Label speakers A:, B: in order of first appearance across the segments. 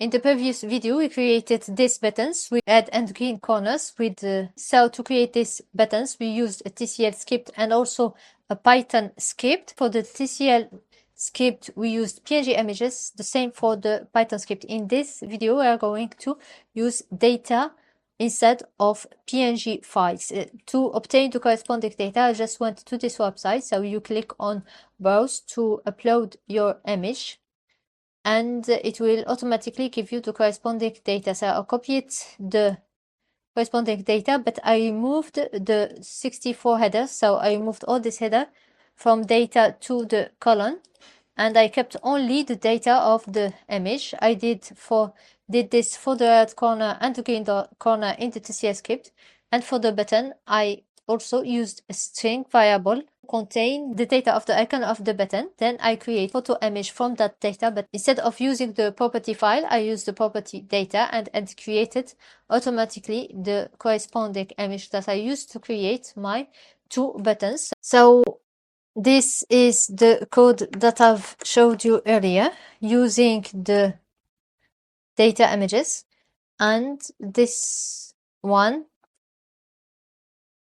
A: In the previous video, we created these buttons with red and green corners. So to create these buttons, we used a TCL script and also a Python script. For the TCL script, we used PNG images, the same for the Python script. In this video, we are going to use data instead of PNG files. To obtain the corresponding data, I just went to this website. So you click on browse to upload your image, and it will automatically give you the corresponding data. So I copied the corresponding data, but I removed the 64 headers. So I removed all this header from data to the column, and I kept only the data of the image. I did this for the red corner and the green corner in the TCL script, and for the button I also used a string variable contain the data of the icon of the button. Then I create photo image from that data, but instead of using the property file, I use the property data, and it created automatically the corresponding image that I used to create my two buttons. So this is the code that I've showed you earlier using the data images, and this one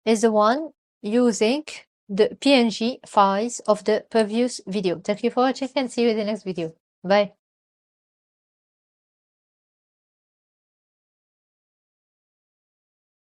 A: is the one using the PNG files of the previous video. Thank you for watching and see you in the next video. Bye.